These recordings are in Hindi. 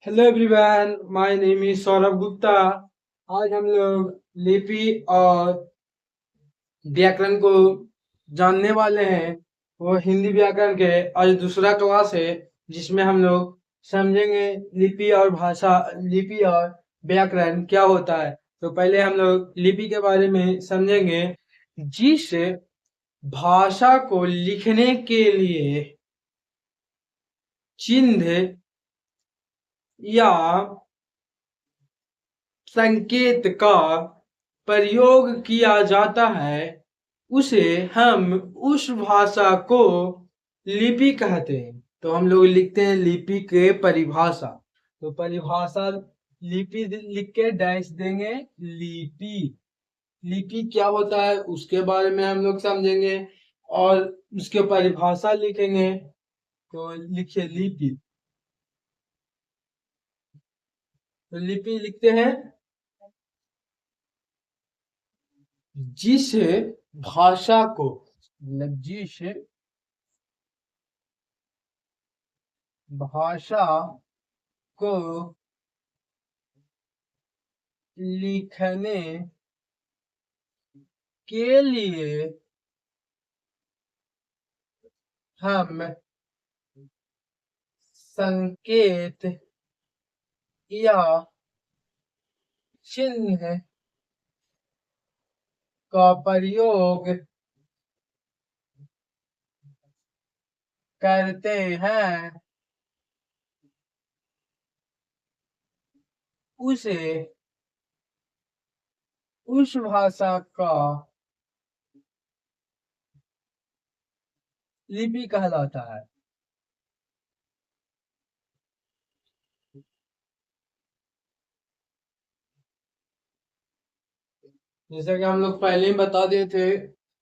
Hello everyone, my name is Saurabh Gupta. आज हम लोग लिपि और व्याकरण को जानने वाले हैं। वो हिंदी व्याकरण के आज दूसरा क्लास है, जिसमें हम लोग समझेंगे लिपि और भाषा, लिपि और व्याकरण क्या होता है। तो पहले हम लोग लिपि के बारे में समझेंगे। जिस भाषा को लिखने के लिए चिन्ह या संकेत का प्रयोग किया जाता है, उसे हम उस भाषा को लिपि कहते हैं। तो हम लोग लिखते हैं लिपि के परिभाषा। तो परिभाषा लिपि लिख के डैश देंगे लिपि। लिपि क्या होता है उसके बारे में हम लोग समझेंगे और उसके परिभाषा लिखेंगे। तो लिखिए लिपि। तो लिपि लिखते हैं जिस भाषा को, मतलब जिस भाषा को लिखने के लिए हम संकेत या चिन्ह का प्रयोग करते हैं, उसे उस भाषा का लिपि कहलाता है। जैसा कि हम लोग पहले ही बता दिए थे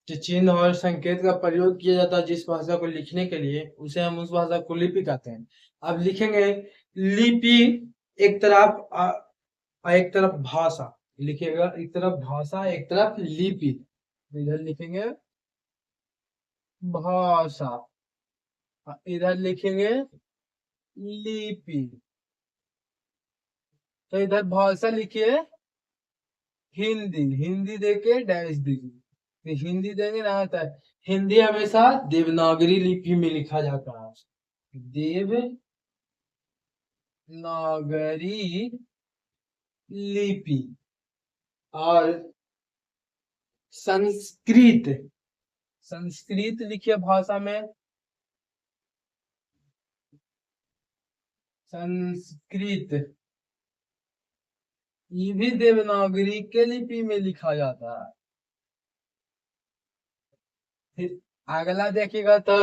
कि चिन्ह और संकेत का प्रयोग किया जाता है जिस भाषा को लिखने के लिए, उसे हम उस भाषा को लिपि कहते हैं। अब लिखेंगे लिपि एक तरफ एक तरफ भाषा। लिखिएगा एक तरफ भाषा एक तरफ लिपि। इधर लिखेंगे भाषा, इधर लिखेंगे लिपि। तो इधर भाषा लिखिए हिंदी, हिंदी देके डैश दीजिए। तो हिंदी देंगे ना आता है। हिंदी हमेशा देवनागरी लिपि में लिखा जाता है। देवनागरी लिपि। और संस्कृत, संस्कृत लिखिए भाषा में संस्कृत। ये भी देवनागरी के लिपि में लिखा जाता है। फिर अगला देखिएगा तो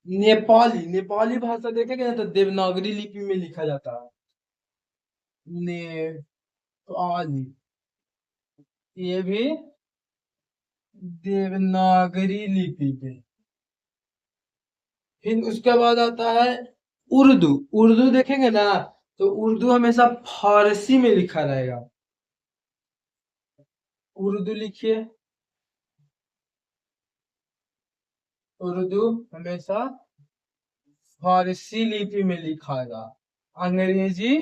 नेपाली, नेपाली भाषा देखेंगे ना तो देवनागरी लिपि में लिखा जाता है। नेपाली, ये भी देवनागरी लिपि पे। फिर उसके बाद आता है उर्दू। उर्दू देखेंगे ना तो उर्दू हमेशा फारसी में लिखा रहेगा। उर्दू लिखिए, उर्दू हमेशा फारसी लिपि में लिखाएगा। अंग्रेजी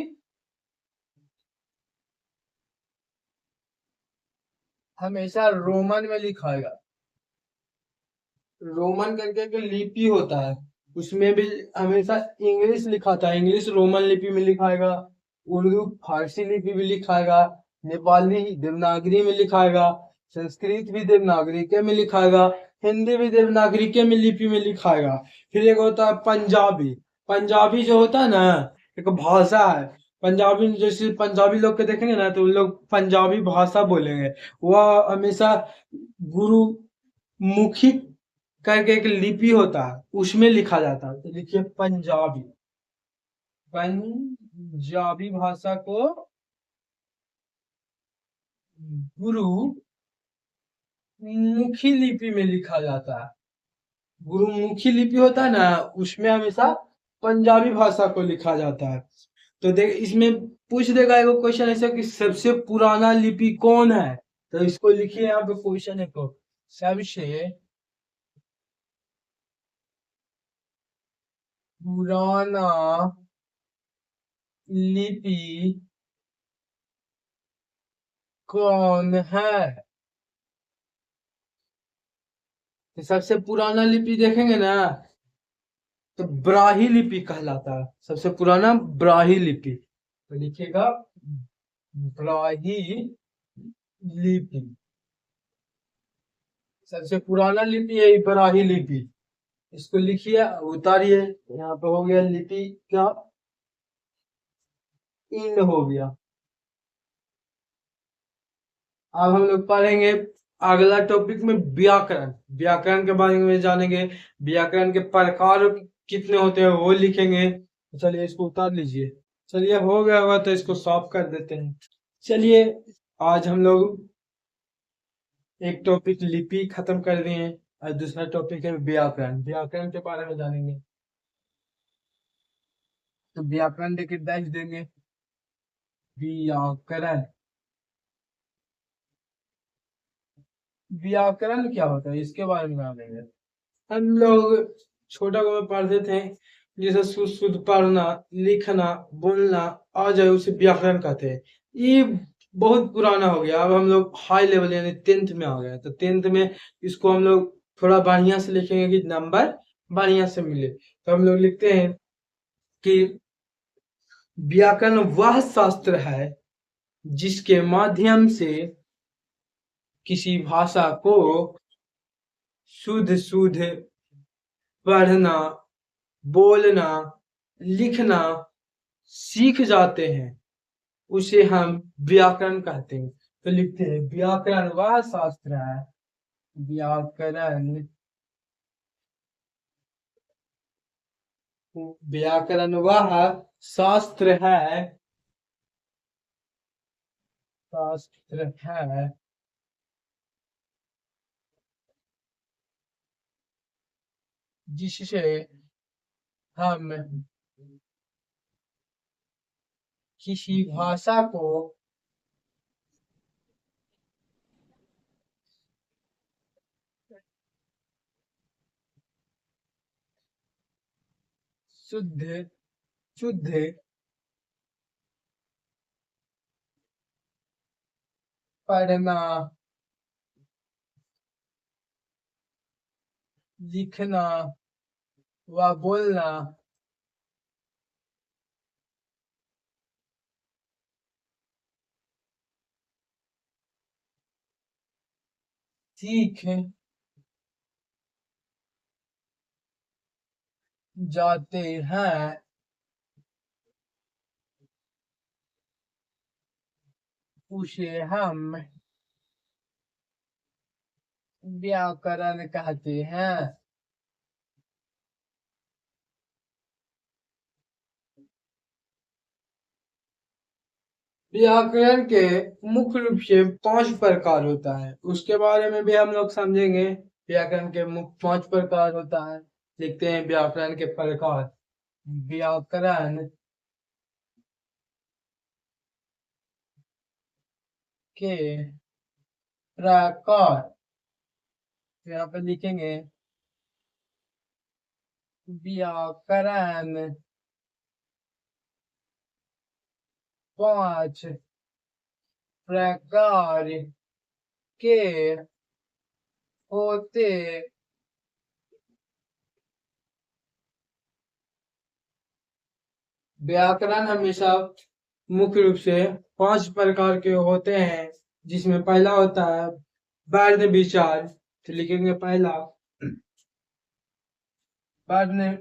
हमेशा रोमन में लिखाएगा। रोमन करके एक लिपि होता है, उसमें भी हमेशा इंग्लिश लिखा था। इंग्लिश रोमन लिपि में लिखाएगा, उर्दू फारसी लिपि में लिखाएगा, नेपाली देवनागरी में लिखाएगा, संस्कृत भी देवनागरी के में लिखाएगा, हिंदी भी देवनागरी के में लिपि में लिखाएगा। फिर एक होता है पंजाबी। पंजाबी जो होता है ना, एक भाषा है। पंजाबी जैसे पंजाबी लोग के देखेंगे ना तो उन लोग पंजाबी भाषा बोलेंगे। वह हमेशा गुरुमुखी करके एक लिपि होता है, उसमें लिखा जाता है। तो लिखिए पंजाबी। पंजाबी भाषा को गुरुमुखी लिपि में लिखा जाता है। गुरुमुखी लिपि होता है ना, उसमें हमेशा पंजाबी भाषा को लिखा जाता है। तो देख इसमें पूछ देगा एगो क्वेश्चन ऐसा कि सबसे पुराना लिपि कौन है। तो इसको लिखिए यहाँ पे क्वेश्चन है को, सबसे पुराना लिपि कौन है? तो सबसे पुराना लिपि देखेंगे ना, तो ब्राही लिपि कहलाता है। सबसे पुराना ब्राही लिपि, तो लिखिएगा ब्राही लिपि। सबसे पुराना लिपि है ब्राही लिपि। इसको लिखिए, उतारिए। यहाँ पे हो गया लिपि का इन हो गया। अब हम लोग पढ़ेंगे अगला टॉपिक में व्याकरण। व्याकरण के बारे में जानेंगे। व्याकरण के प्रकार कितने होते हैं वो लिखेंगे। तो चलिए इसको उतार लीजिए। चलिए हो गया होगा तो इसको साफ कर देते हैं। चलिए, आज हम लोग एक टॉपिक लिपि खत्म कर दिए हैं और दूसरा टॉपिक है व्याकरण। व्याकरण के बारे में जानेंगे। तो व्याकरण देके डैश देंगे। व्याकरण, व्याकरण क्या होता है इसके बारे में जानेंगे। हम लोग छोटा में पढ़ते थे, जैसे शुद्ध शुद्ध पढ़ना, लिखना, बोलना आ जाए उसे व्याकरण कहते हैं। ये बहुत पुराना हो गया। अब हम लोग हाई लेवल यानी 10th में आ गए। तो 10th में इसको हम लोग थोड़ा बढ़िया से लिखेंगे कि नंबर बढ़िया से मिले। तो हम लोग लिखते हैं कि व्याकरण वह शास्त्र है जिसके माध्यम से किसी भाषा को शुद्ध शुद्ध पढ़ना, बोलना, लिखना सीख जाते हैं, उसे हम व्याकरण कहते हैं। तो लिखते हैं व्याकरण वह शास्त्र है, व्याकरण व्याकरण वह शास्त्र है, शास्त्र है जिससे हम किसी भाषा को शुद्ध शुद्ध पढ़ना, लिखना व बोलना सीख जाते हैं, उसे हम व्याकरण कहते हैं। व्याकरण के मुख्य रूप से 5 प्रकार होता है, उसके बारे में भी हम लोग समझेंगे। व्याकरण के मुख्य 5 प्रकार होता है। लिखते हैं व्याकरण के प्रकार। व्याकरण के प्रकार, यहाँ पे लिखेंगे व्याकरण 5 प्रकार के होते व्याकरण हमेशा मुख्य रूप से 5 प्रकार के होते हैं, जिसमें पहला होता है वर्ण विचार। तो लिखेंगे पहला वर्ण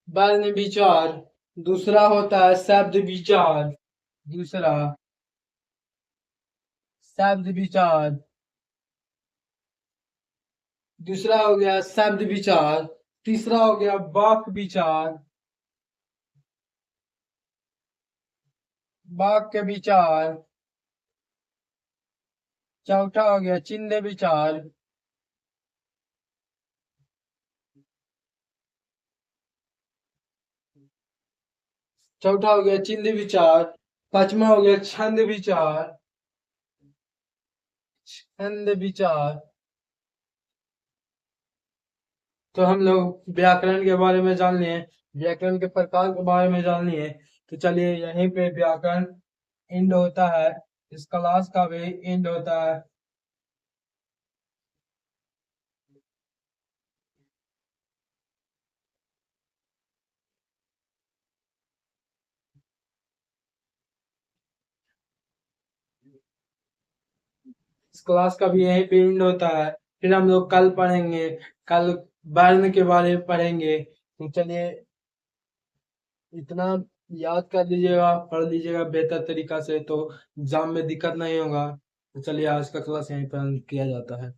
वर्ण विचार। दूसरा होता है शब्द विचार। दूसरा शब्द विचार। दूसरा हो गया शब्द विचार। तीसरा हो गया वाक्य विचार, वाक्य विचार। चौथा हो गया चिन्ह विचार। चौथा हो गया चिन्ह विचार। पांचवा हो गया छंद विचार, छंद विचार। तो हम लोग व्याकरण के बारे में जान लिए, व्याकरण के प्रकार के बारे में जान लिए। तो चलिए यहीं पे व्याकरण एंड होता है, इस क्लास का भी एंड होता है। इस क्लास का भी यहीं पे एंड होता है। फिर हम लोग कल पढ़ेंगे, कल वर्ण के बारे में पढ़ेंगे। तो चलिए इतना याद कर लीजिएगा, पढ़ लीजिएगा बेहतर तरीका से, तो एग्जाम में दिक्कत नहीं होगा। तो चलिए आज का क्लास यहीं पर किया जाता है।